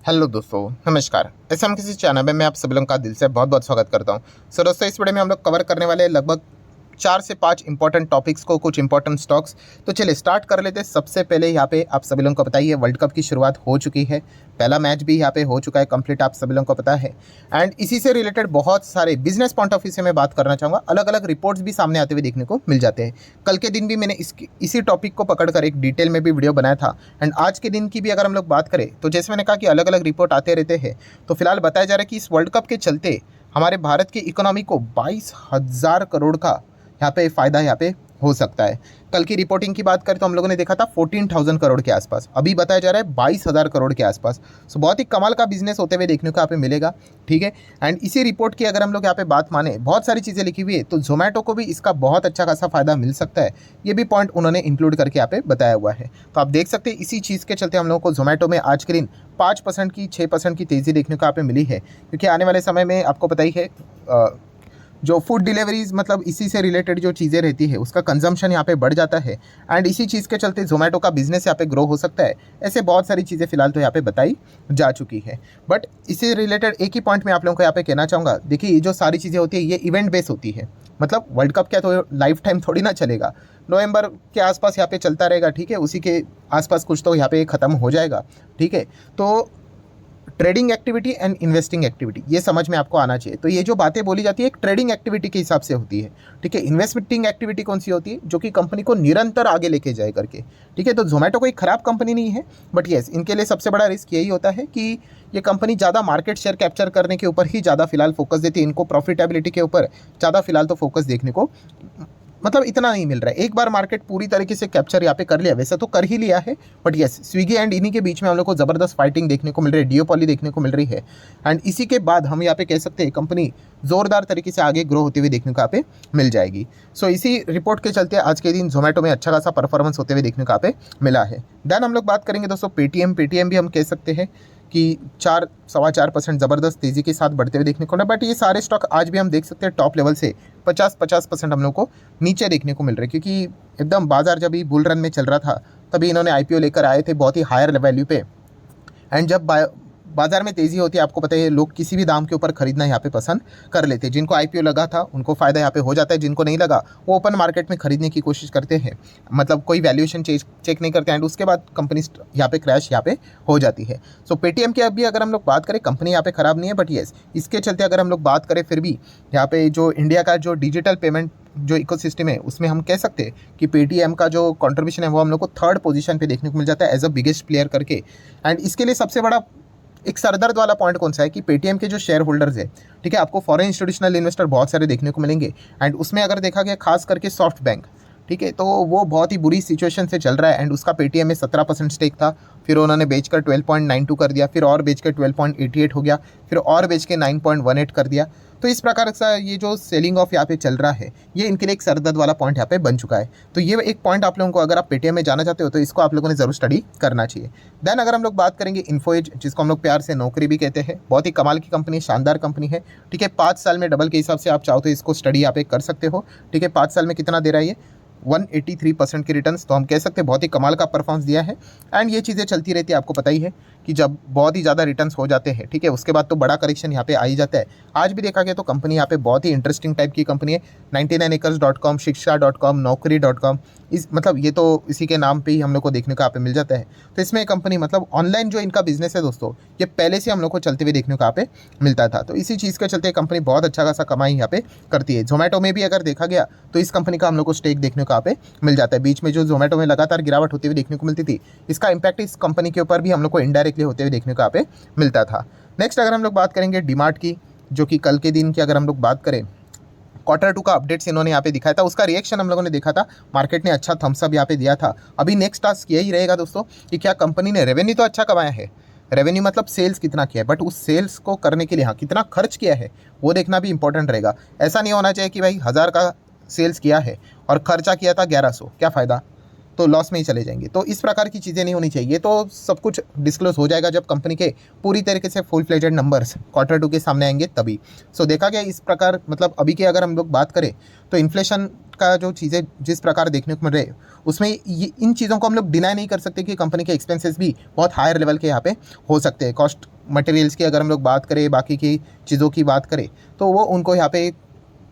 Hello दोस्तों, नमस्कार। हम किसी चैनल में मैं आप सभी लोगों का दिल से बहुत बहुत स्वागत करता हूं। दोस्तों, इस वीडियो में हम लोग कवर करने वाले लगभग 4 से 5 इंपॉर्टेंट टॉपिक्स को, कुछ इंपॉर्टेंट स्टॉक्स। तो चलिए स्टार्ट कर लेते हैं। सबसे पहले यहाँ पे आप सभी लोगों को बताइए, वर्ल्ड कप की शुरुआत हो चुकी है। पहला मैच भी यहाँ पे हो चुका है कंप्लीट, आप सभी लोगों को पता है। एंड इसी से रिलेटेड बहुत सारे बिजनेस पॉइंट ऑफ व्यू से मैं बात करना चाहूँगा। अलग अलग रिपोर्ट्स भी सामने आते हुए देखने को मिल जाते हैं। कल के दिन भी मैंने इसी टॉपिक को पकड़कर एक डिटेल में भी वीडियो बनाया था। एंड आज के दिन की भी अगर हम लोग बात करें तो जैसे मैंने कहा कि अलग अलग रिपोर्ट आते रहते हैं। तो फिलहाल बताया जा रहा है कि इस वर्ल्ड कप के चलते हमारे भारत की इकोनॉमी को 22,000 करोड़ का यहाँ पे फ़ायदा यहाँ पे हो सकता है। कल की रिपोर्टिंग की बात करें तो हम लोगों ने देखा था 14,000 करोड़ के आसपास, अभी बताया जा रहा है 22,000 करोड़ के आसपास। सो बहुत ही कमाल का बिजनेस होते हुए देखने को यहाँ पे मिलेगा। ठीक है। एंड इसी रिपोर्ट की अगर हम लोग यहाँ पे बात माने, बहुत सारी चीज़ें लिखी हुई है, तो जोमेटो को भी इसका बहुत अच्छा खासा फायदा मिल सकता है। ये भी पॉइंट उन्होंने इंक्लूड करके यहाँ पे बताया हुआ है। तो आप देख सकते हैं इसी चीज़ के चलते हम लोगों को जोमेटो में आज के दिन 5% की 6% की तेज़ी देखने को यहाँ पे मिली है। क्योंकि आने वाले समय में आपको पता ही है, जो फूड डिलीवरीज मतलब इसी से रिलेटेड जो चीज़ें रहती है उसका कंजम्पशन यहाँ पे बढ़ जाता है। एंड इसी चीज़ के चलते जोमेटो का बिजनेस यहाँ पे ग्रो हो सकता है। ऐसे बहुत सारी चीज़ें फिलहाल तो यहाँ पे बताई जा चुकी है। बट इससे रिलेटेड एक ही पॉइंट मैं आप लोगों को यहाँ पे कहना चाहूँगा। देखिए, ये जो सारी चीज़ें होती है ये इवेंट बेस होती है। मतलब वर्ल्ड कप क्या तो लाइफ टाइम थोड़ी ना चलेगा, नवंबर के आसपास यहाँ पे चलता रहेगा। ठीक है, उसी के आसपास कुछ तो यहाँ पे ख़त्म हो जाएगा। ठीक है, तो trading activity and investing activity ये समझ में आपको आना चाहिए। तो ये जो बातें बोली जाती है एक ट्रेडिंग एक्टिविटी के हिसाब से होती है। ठीक है, इन्वेस्टिंग एक्टिविटी कौन सी होती है? जो कि कंपनी को निरंतर आगे लेके जाए करके। ठीक है, तो जोमेटो कोई ख़राब कंपनी नहीं है, बट येस इनके लिए सबसे बड़ा रिस्क यही होता है कि ये कंपनी ज़्यादा मार्केट शेयर कैप्चर करने के ऊपर ही ज़्यादा फिलहाल फोकस देती है। इनको प्रॉफिटेबिलिटी के ऊपर ज़्यादा फिलहाल तो फोकस देखने को मतलब इतना नहीं मिल रहा है। एक बार मार्केट पूरी तरीके से कैप्चर यहाँ पे कर लिया, वैसे तो कर ही लिया है, बट यस स्विगी एंड इन्हीं के बीच में हम लोग को ज़बरदस्त फाइटिंग देखने को मिल रही है, डियोपॉली देखने को मिल रही है। एंड इसी के बाद हम यहाँ पे कह सकते हैं कंपनी ज़ोरदार तरीके से आगे ग्रो होती हुई देखने को यहाँ पे मिल जाएगी। सो इसी रिपोर्ट के चलते आज के दिन जोमेटो में अच्छा खासा परफॉर्मेंस होते हुए देखने को यहाँ पे मिला है। देन हम लोग बात करेंगे दोस्तों पेटीएम भी हम कह सकते हैं कि 4-4.25% ज़बरदस्त तेज़ी के साथ बढ़ते हुए देखने को मिला। बट ये सारे स्टॉक आज भी हम देख सकते हैं टॉप लेवल से 50% हम लोग को नीचे देखने को मिल रहे हैं। क्योंकि एकदम बाजार जब भी बुल रन में चल रहा था तभी इन्होंने आईपीओ लेकर आए थे बहुत ही हायर वैल्यू पे। एंड जब बाजार में तेज़ी होती है, आपको पता है लोग किसी भी दाम के ऊपर खरीदना यहाँ पे पसंद कर लेते हैं। जिनको आईपीओ लगा था उनको फ़ायदा यहाँ पे हो जाता है, जिनको नहीं लगा वो ओपन मार्केट में खरीदने की कोशिश करते हैं। मतलब कोई वैल्यूएशन चेक नहीं करते एंड उसके बाद कंपनी यहाँ पे क्रैश यहाँ पे हो जाती है। सो पेटीएम की अभी अगर हम लोग बात करें, कंपनी यहाँ पे ख़राब नहीं है, बट येस इसके चलते अगर हम लोग बात करें फिर भी यहाँ पे जो इंडिया का जो डिजिटल पेमेंट जो इकोसिस्टम है उसमें हम कह सकते हैं कि पेटीएम का जो कंट्रीब्यूशन है वो हम लोग को 3rd पोजीशन पे देखने को मिल जाता है एज अ बिगेस्ट प्लेयर करके। एंड इसके लिए सबसे बड़ा एक सरदर्द वाला पॉइंट कौन सा है कि पेटीएम के जो शेयर होल्डर्स है, ठीक है, आपको फॉरेन इंस्टीट्यूशनल इन्वेस्टर बहुत सारे देखने को मिलेंगे। एंड उसमें अगर देखा गया खास करके सॉफ्ट बैंक, ठीक है, तो वो बहुत ही बुरी सिचुएशन से चल रहा है। एंड उसका पेटीएम में 17% स्टेक था, फिर उन्होंने बेचकर 12.92 कर दिया, फिर और बेचकर 12.88 हो गया, फिर और बेच के 9.18 कर दिया। तो इस प्रकार का ये जो सेलिंग ऑफ यहाँ पे चल रहा है ये इनके लिए एक सरदर्द वाला पॉइंट यहाँ पे बन चुका है। तो ये एक पॉइंट आप लोगों को, अगर आप पेटीएम में जाना चाहते हो तो इसको आप लोगों ने जरूर स्टडी करना चाहिए। देन अगर हम लोग बात करेंगे इन्फो एज, जिसको हम लोग प्यार से नौकरी भी कहते हैं, बहुत ही कमाल की कंपनी, शानदार कंपनी है। ठीक है, 5 साल में डबल के हिसाब से आप चाहो तो इसको स्टडी यहाँ पे कर सकते हो। ठीक है, 5 साल में कितना दे रहा है ये 183% की रिटर्न्स, तो हम कह सकते हैं बहुत ही कमाल का परफॉर्मेंस दिया है। एंड ये चीज़ें चलती रहती है, आपको पता ही है कि जब बहुत ही ज़्यादा रिटर्न्स हो जाते हैं, ठीक है, उसके बाद तो बड़ा करेक्शन यहाँ पे आ ही जाता है। आज भी देखा गया तो कंपनी यहाँ पे बहुत ही इंटरेस्टिंग टाइप की कंपनी है। 99acres.com, shiksha.com, naukri.com, इस मतलब ये तो इसी के नाम पे ही हम लोग को देखने को यहाँ पे मिल जाता है। तो इसमें कंपनी मतलब ऑनलाइन जो इनका बिजनेस है दोस्तों, ये पहले से हम लोग को चलते हुए देखने को यहाँ पे मिलता था। तो इसी चीज़ के चलते कंपनी बहुत अच्छा खासा कमाई यहाँ पे करती है। जोमेटो में भी अगर देखा गया तो इस कंपनी का हम लोग को स्टेक देखने को यहाँ पे मिल जाता है। बीच में जो जोमेटो में लगातार गिरावट होती हुई देखने को मिलती थी, इसका इंपैक्ट इस कंपनी के ऊपर भी हम लोग को इनडायरेक्टली होते हुए देखने को यहाँ पे मिलता था। नेक्स्ट अगर हम लोग बात करेंगे डीमार्ट की, जो कि कल के दिन की अगर हम लोग बात करें, Q2 का अपडेट्स इन्होंने यहाँ पे दिखाया था, उसका रिएक्शन हम लोगों ने देखा था, मार्केट ने अच्छा थम्स अप यहाँ पे दिया था। अभी नेक्स्ट टास्क यही रहेगा दोस्तों कि क्या कंपनी ने रेवेन्यू तो अच्छा कमाया है, रेवेन्यू मतलब सेल्स कितना किया है, बट उस सेल्स को करने के लिए हाँ कितना खर्च किया है वो देखना भी इंपॉर्टेंट रहेगा। ऐसा नहीं होना चाहिए कि भाई 1000 का सेल्स किया है और खर्चा किया था 1100, क्या फ़ायदा। तो लॉस में ही चले जाएंगे। तो इस प्रकार की चीज़ें नहीं होनी चाहिए। तो सब कुछ डिस्क्लोज हो जाएगा जब कंपनी के पूरी तरीके से फुल फ्लेजेड नंबर्स Q2 के सामने आएंगे तभी। सो देखा गया इस प्रकार, मतलब अभी की अगर हम लोग बात करें तो इन्फ्लेशन का जो चीज़ें जिस प्रकार देखने को मिल रहे उसमें ये इन चीज़ों को हम लोग डिनाई नहीं कर सकते कि कंपनी के एक्सपेंसेस भी बहुत हायर लेवल के यहाँ पे हो सकते हैं। कॉस्ट मटेरियल्स की अगर हम लोग बात करें, बाकी की चीज़ों की बात करें, तो वो उनको यहाँ पे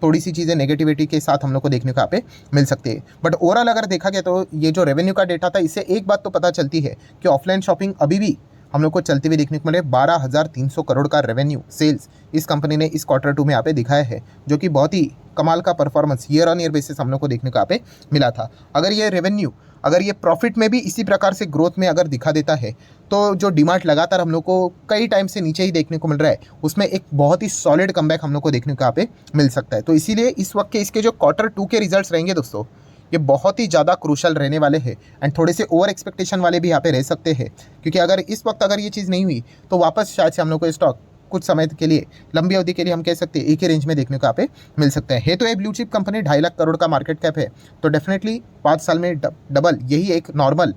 थोड़ी सी चीज़ें नेगेटिविटी के साथ हम लोग को देखने को यहाँ पे मिल सकती है। बट ओवरऑल अगर देखा गया तो ये जो रेवेन्यू का डेटा था, इससे एक बात तो पता चलती है कि ऑफलाइन शॉपिंग अभी भी हम लोग को चलते हुए देखने को मिले। 12,300 करोड़ का रेवेन्यू सेल्स इस कंपनी ने इस Q2 में यहाँ पे दिखाया है, जो कि बहुत ही कमाल का performance year on year basis हम लोग को देखने को यहाँ पे मिला था। अगर ये रेवेन्यू, अगर ये प्रॉफिट में भी इसी प्रकार से ग्रोथ में अगर दिखा देता है, तो जो डिमांड लगातार हम लोग को कई टाइम से नीचे ही देखने को मिल रहा है, उसमें एक बहुत ही सॉलिड कमबैक हम लोग को देखने को यहाँ पे मिल सकता है। तो इसीलिए इस वक्त के इसके जो Q2 के रिजल्ट्स रहेंगे दोस्तों, ये बहुत ही ज़्यादा क्रूशल रहने वाले हैं एंड थोड़े से ओवर एक्सपेक्टेशन वाले भी यहाँ पे रह सकते हैं। क्योंकि अगर इस वक्त अगर ये चीज़ नहीं हुई तो वापस शायद से हम लोग को स्टॉक कुछ समय के लिए, लंबी अवधि के लिए हम कह सकते हैं एक ही रेंज में देखने को यहाँ पे मिल सकता है। तो ये blue chip company 2.5 lakh crore का मार्केट कैप है, तो डेफिनेटली 5 साल में डबल, यही एक नॉर्मल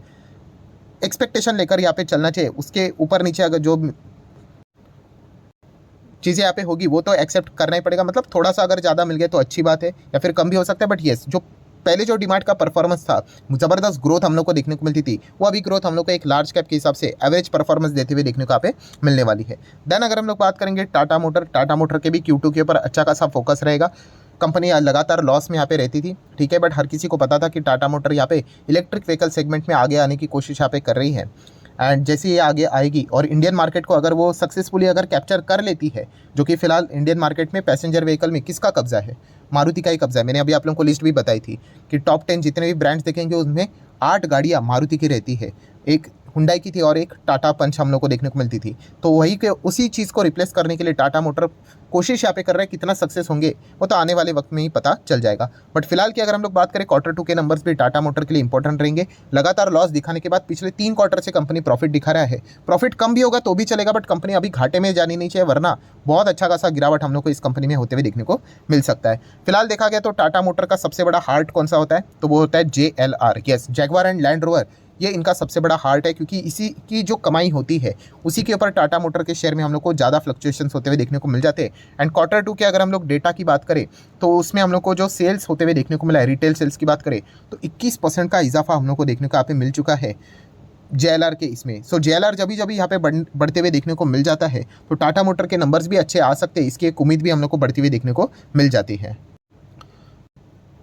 एक्सपेक्टेशन लेकर यहाँ पे चलना चाहिए। उसके ऊपर नीचे अगर जो चीज़ें यहाँ पे होगी वो तो एक्सेप्ट करना ही पड़ेगा। मतलब थोड़ा सा अगर ज़्यादा मिल गया तो अच्छी बात है, या फिर कम भी हो सकता है। बट येस, जो पहले जो डिमांड का परफॉर्मेंस था, ज़बरदस्त ग्रोथ हम लोग को देखने को मिलती थी, वो अभी ग्रोथ हम लोग को एक लार्ज कैप के हिसाब से एवरेज परफॉर्मेंस देते हुए देखने को यहाँ पे मिलने वाली है। देन अगर हम लोग बात करेंगे टाटा मोटर के भी Q2 के ऊपर अच्छा खासा फोकस रहेगा। कंपनी लगातार लॉस में यहाँ पे रहती थी, ठीक है, बट हर किसी को पता था कि टाटा मोटर यहाँ पे इलेक्ट्रिक व्हीकल सेगमेंट में आगे आने की कोशिश यहाँ पे कर रही है। एंड जैसे ये आगे आएगी और इंडियन मार्केट को अगर वो सक्सेसफुली अगर कैप्चर कर लेती है, जो कि फिलहाल इंडियन मार्केट में पैसेंजर व्हीकल में किसका कब्जा है, मारुति का ही कब्जा है। मैंने अभी आप लोगों को लिस्ट भी बताई थी कि टॉप 10 जितने भी ब्रांड्स देखेंगे उसमें 8 गाड़ियाँ मारुति की रहती है, एक हुंडई की थी और एक टाटा पंच हम लोग को देखने को मिलती थी। तो वही के उसी चीज़ को रिप्लेस करने के लिए टाटा मोटर कोशिश यहाँ पे कर रहे हैं। कितना सक्सेस होंगे वो तो आने वाले वक्त में ही पता चल जाएगा। बट फिलहाल की अगर हम लोग बात करें Q2 के नंबर्स भी टाटा मोटर के लिए इंपॉर्टेंट रहेंगे। लगातार लॉस दिखाने के बाद पिछले 3 क्वार्टर से कंपनी प्रॉफिट दिखा रहा है। प्रॉफिट कम भी होगा तो भी चलेगा, बट कंपनी अभी घाटे में जानी नहीं चाहिए, वरना बहुत अच्छा खासा गिरावट हम लोग को इस कंपनी में होते हुए देखने को मिल सकता है। फिलहाल देखा गया तो टाटा मोटर का सबसे बड़ा हार्ट कौन सा होता है, तो वो होता है JLR, yes, Jaguar and land rover. ये इनका सबसे बड़ा हार्ट है, क्योंकि इसी की जो कमाई होती है उसी के ऊपर टाटा मोटर के शेयर में हम लोग को ज़्यादा फ्लक्चुएशंस होते हुए देखने को मिल जाते हैं। एंड Q2 के अगर हम लोग डेटा की बात करें तो उसमें हम लोग को जो सेल्स होते हुए देखने को मिला है, रिटेल सेल्स की बात करें तो 21% का इजाफा हम लोग को देखने को यहाँ पे मिल चुका है JLR के इसमें। सो JLR जब भी यहाँ पे बढ़ते हुए देखने को मिल जाता है तो टाटा मोटर के नंबर्स भी अच्छे आ सकते हैं, इसकी एक उम्मीद भी हम लोग को बढ़ती हुई देखने को मिल जाती है।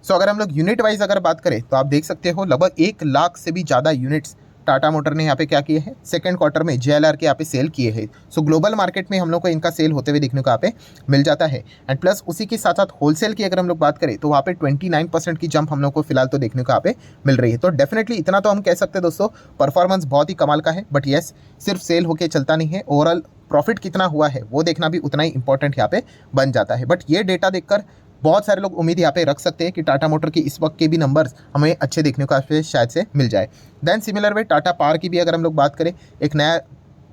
सो अगर हम लोग यूनिट वाइज अगर बात करें तो आप देख सकते हो लगभग 1 लाख से भी ज़्यादा यूनिट्स टाटा मोटर ने यहाँ पे क्या किए हैं, सेकंड क्वार्टर में JLR के यहाँ पे सेल किए हैं। सो ग्लोबल मार्केट में हम लोग को इनका सेल होते हुए देखने को यहाँ पे मिल जाता है। एंड प्लस उसी के साथ साथ होलसेल की अगर हम लोग बात करें तो वहाँ पे 29% की जंप हम लोग को फिलहाल तो देखने को यहाँ पे मिल रही है। तो डेफिनेटली इतना तो हम कह सकते हैं दोस्तों, परफॉर्मेंस बहुत ही कमाल का है। बट येस, सिर्फ सेल होके चलता नहीं है, ओवरऑल प्रॉफिट कितना हुआ है वो देखना भी उतना ही इंपॉर्टेंट यहाँ पे बन जाता है। बट ये डेटा देखकर बहुत सारे लोग उम्मीद यहाँ पे रख सकते हैं कि टाटा मोटर की इस वक्त के भी नंबर्स हमें अच्छे देखने को शायद से मिल जाए। Then similar way Tata Power की भी अगर हम लोग बात करें, एक नया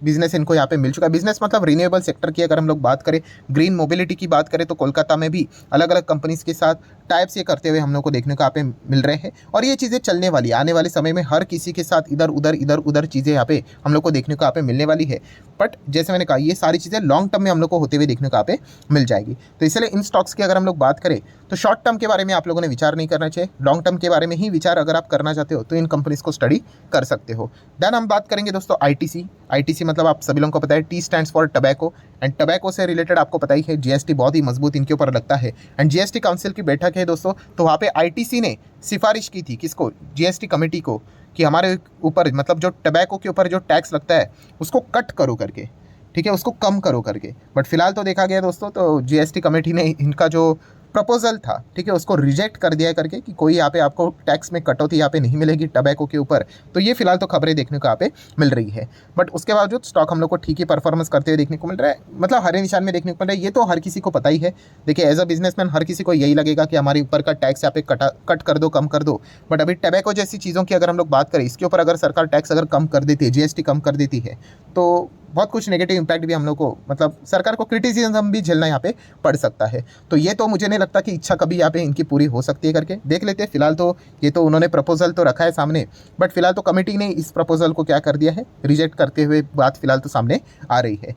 बिजनेस इनको यहाँ पे मिल चुका है। बिजनेस मतलब रिन्यूएबल सेक्टर की अगर हम लोग बात करें, ग्रीन मोबिलिटी की बात करें तो कोलकाता में भी अलग अलग कंपनीज के साथ टाइप्स ये करते हुए हम लोग को देखने को यहाँ पे मिल रहे हैं। और ये चीज़ें चलने वाली, आने वाले समय में हर किसी के साथ इधर उधर चीज़ें यहाँ पे हम लोग को देखने को यहाँ पे मिलने वाली है। बट जैसे मैंने कहा, ये सारी चीज़ें लॉन्ग टर्म में हम लोग को होते हुए देखने को यहाँ पे मिल जाएगी। तो इसलिए इन स्टॉक्स की अगर हम लोग बात करें तो शॉर्ट टर्म के बारे में आप लोगों ने विचार नहीं करना चाहिए, लॉन्ग टर्म के बारे में ही विचार अगर आप करना चाहते हो तो इन कंपनीज को स्टडी कर सकते हो। देन हम बात करेंगे दोस्तों ITC मतलब आप सभी लोगों को पता है, T stands for tobacco. And tobacco से रिलेटेड आपको पता ही है GST बहुत ही मजबूत इनके ऊपर लगता है। एंड GST काउंसिल की बैठक है दोस्तों, तो वहाँ पे ITC ने सिफारिश की थी किसको, GST कमेटी को, कि हमारे ऊपर मतलब जो टबैको के ऊपर जो टैक्स लगता है उसको कट करो करके, ठीक है, उसको कम करो करके। बट फिलहाल तो देखा गया दोस्तों तो GST कमेटी ने इनका जो प्रपोजल था, ठीक है, उसको रिजेक्ट कर दिया करके कि कोई यहाँ पे आपको टैक्स में कटौती यहाँ पे नहीं मिलेगी टबैको के ऊपर। तो ये फिलहाल तो खबरें देखने को यहाँ पे मिल रही है। बट उसके बावजूद स्टॉक हम लोग को ठीक ही परफॉर्मेंस करते हुए देखने को मिल रहा है, मतलब हरे निशान में देखने को मिल रहा है। ये तो हर किसी को पता ही है। देखिए, एज अ बिजनेसमैन हर किसी को यही लगेगा कि हमारे ऊपर का टैक्स यहाँ पे कट कर दो, कम कर दो। बट अभी टबैको जैसी चीज़ों की अगर हम लोग बात करें, इसके ऊपर अगर सरकार टैक्स अगर कम कर देती है, GST कम कर देती है, तो बहुत कुछ नेगेटिव इम्पैक्ट भी हम लोग को, मतलब सरकार को क्रिटिसिज्म भी झेलना यहाँ पे पड़ सकता है। तो ये तो मुझे नहीं लगता कि इच्छा कभी यहाँ पे इनकी पूरी हो सकती है करके देख लेते हैं। फिलहाल तो ये तो उन्होंने प्रपोजल तो रखा है सामने, बट फिलहाल तो कमेटी ने इस प्रपोजल को क्या कर दिया है, रिजेक्ट करते हुए बात फिलहाल तो सामने आ रही है।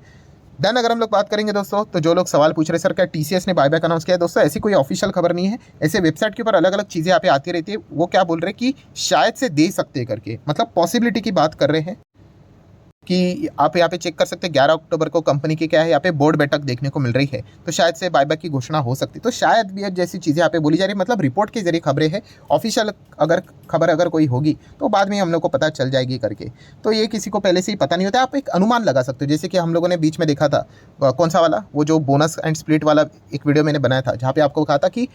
देन अगर हम लोग बात करेंगे दोस्तों, तो जो लोग सवाल पूछ रहे सर क्या टीसीएस ने बायबैक अनाउंस किया है, दोस्तों ऐसी कोई ऑफिशियल खबर नहीं है। ऐसे वेबसाइट के ऊपर अलग अलग चीज़ें यहाँ पे आती रहती है। वो क्या बोल रहे हैं कि शायद से दे सकते हैं करके, मतलब पॉसिबिलिटी की बात कर रहे हैं कि आप यहाँ पे चेक कर सकते हैं 11 अक्टूबर को कंपनी की क्या है यहाँ पे बोर्ड बैठक देखने को मिल रही है, तो शायद से बायबैक की घोषणा हो सकती है। तो शायद भी जैसी चीज़ें यहाँ पे बोली जा रही है, मतलब रिपोर्ट के जरिए खबरें हैं। ऑफिशियल अगर खबर अगर कोई होगी तो बाद में हम लोग को पता चल जाएगी करके। तो ये किसी को पहले से ही पता नहीं होता, आप एक अनुमान लगा सकते हो। जैसे कि हम लोगों ने बीच में देखा था, कौन सा वाला, वो जो बोनस एंड स्प्लिट वाला एक वीडियो मैंने बनाया था, जहाँ पे आपको कहा था कि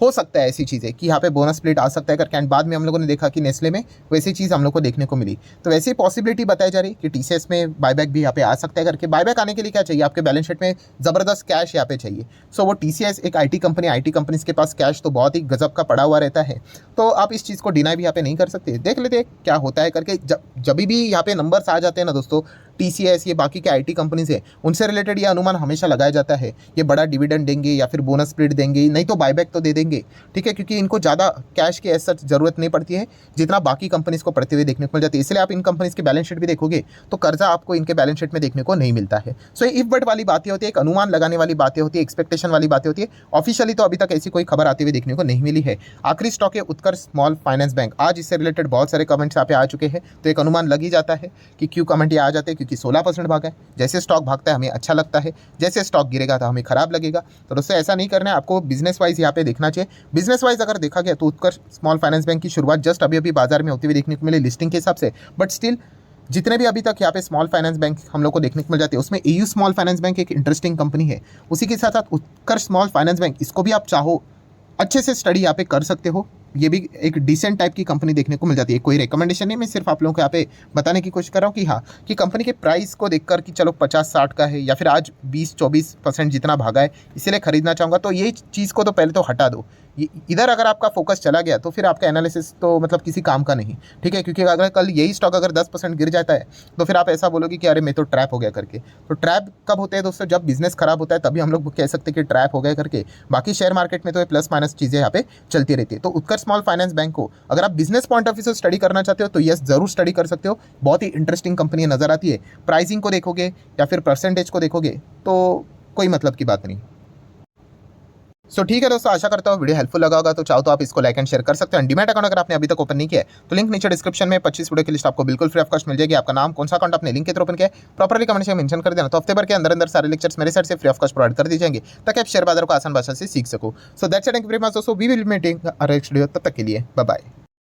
हो सकता है ऐसी चीज़ें कि यहाँ पे बोनस स्प्लिट आ सकता है करके, एंड बाद में हम लोगों ने देखा कि नेस्ले में वैसी चीज़ हम लोग को देखने को मिली। तो वैसी पॉसिबिलिटी बताई जा रही कि टीसीएस में बायबैक भी यहाँ पे आ सकता है करके। बायबैक आने के लिए क्या चाहिए, आपके बैलेंस शीट में ज़बरदस्त कैश यहाँ पे चाहिए। सो वो टीसीएस एक आईटी कंपनीज के पास कैश तो बहुत ही गजब का पड़ा हुआ रहता है, तो आप इस चीज़ को डिनाई भी यहाँ पे नहीं कर सकते। देख लेते क्या होता है करके। जब भी यहाँ पे नंबर्स आ जाते हैं ना दोस्तों, टीसीएस ये बाकी के आईटी कंपनीज है, उनसे रिलेटेड ये अनुमान हमेशा लगाया जाता है, ये बड़ा डिविडेंड देंगे या फिर बोनस स्प्लिट देंगे, नहीं तो बायबैक तो दे देंगे, ठीक है, क्योंकि इनको ज़्यादा कैश की ऐसा ज़रूरत नहीं पड़ती है जितना बाकी कंपनीज को पड़ते हुए देखने को मिल जाती है। इसलिए आप इन कंपनीज के बैलेंस शीट भी देखोगे तो कर्जा आपको इनके बैलेंस शीट में देखने को नहीं मिलता है। सो इफ बट वाली बातें होती है, एक अनुमान लगाने वाली बातें होती है, एक्सपेक्टेशन वाली बातें होती है। ऑफिशियली तो अभी तक ऐसी कोई खबर आती हुई देखने को नहीं मिली है। आखिरी स्टॉक है उत्कर्ष स्मॉल फाइनेंस बैंक। आज इससे रिलेटेड बहुत सारे कमेंट्स यहाँ पे आ चुके हैं, तो एक अनुमान लग ही जाता है कि क्यों कमेंट ये आ जाते हैं, क्योंकि 16% भागा है। जैसे स्टॉक भागता है हमें अच्छा लगता है, जैसे स्टॉक गिरेगा तो हमें खराब लगेगा। तो दोस्तों ऐसा नहीं करना है, आपको बिजनेस वाइज यहाँ पे देखना चाहिए। बिजनेस वाइज अगर देखा गया तो उत्कर्ष स्मॉल फाइनेंस बैंक की शुरुआत जस्ट अभी बाजार में होती हुई देखने को मिली लिस्टिंग के हिसाब से, बट स्टिल जितने भी अभी तक यहाँ पे स्मॉल फाइनेंस बैंक हम लोग को देखने को मिल जाते हैं, उसमें एयू स्मॉल फाइनेंस बैंक एक इंटरेस्टिंग कंपनी है। उसी के साथ साथ उत्कर्ष स्मॉल फाइनेंस बैंक, इसको भी आप चाहो अच्छे से स्टडी यहाँ पे कर सकते हो। ये भी एक डिसेंट टाइप की कंपनी देखने को मिल जाती है। कोई रिकमेंडेशन नहीं, मैं सिर्फ आप लोगों को यहाँ पे बताने की कोशिश कर रहा हूँ कि हाँ, कि कंपनी के प्राइस को देखकर कि चलो 50-60 का है या फिर आज 20-24% जितना भागा है, इसीलिए खरीदना चाहूँगा, तो ये चीज़ को तो पहले तो हटा दो। इधर अगर आपका फोकस चला गया तो फिर आपका एनालिसिस तो मतलब किसी काम का नहीं, ठीक है, क्योंकि अगर कल यही स्टॉक अगर 10% गिर जाता है तो फिर आप ऐसा बोलोगे कि अरे मैं तो ट्रैप हो गया करके। तो ट्रैप कब होते हैं दोस्तों, जब बिजनेस खराब होता है तभी हम लोग कह सकते हैं कि ट्रैप हो गया करके। बाकी शेयर मार्केट में तो ये प्लस माइनस चीज़ें यहाँ पे चलती रहती है। तो उत्कर्ष स्मॉल फाइनेंस बैंक को अगर आप बिजनेस पॉइंट ऑफ व्यू से स्टडी करना चाहते हो तो यस जरूर स्टडी कर सकते हो। बहुत ही इंटरेस्टिंग कंपनी नजर आती है। प्राइसिंग को देखोगे या फिर परसेंटेज को देखोगे तो कोई मतलब की बात नहीं। सो ठीक है दोस्तों, आशा करता हूँ वीडियो हेल्पफुल लगा होगा। तो चाहो तो आप इसको लाइक एंड शेयर कर सकते हो। डीमैट अकाउंट अगर आपने अभी तक ओपन नहीं किया है तो लिंक नीचे डिस्क्रिप्शन में 25 वीडियो की लिस्ट आपको बिल्कुल फ्री ऑफ कॉस्ट मिल जाएगी। आपका नाम, कौन सा अकाउंट आपने लिंक के थ्रू ओपन किया है, प्रॉपर्ली कमेंट में मेंशन कर देना। तो हफ्ते भर के अंदर सारे लेक्चर्स मेरे साइड से फ्री ऑफ कॉस्ट प्रोवाइड कर दी जाएंगे ताकि आप शेयर बाजार को आसान भाषा से सीख सको। So that's it, thank you very much दोस्तों, we will meeting next video. तब तक के लिए बाय बाय।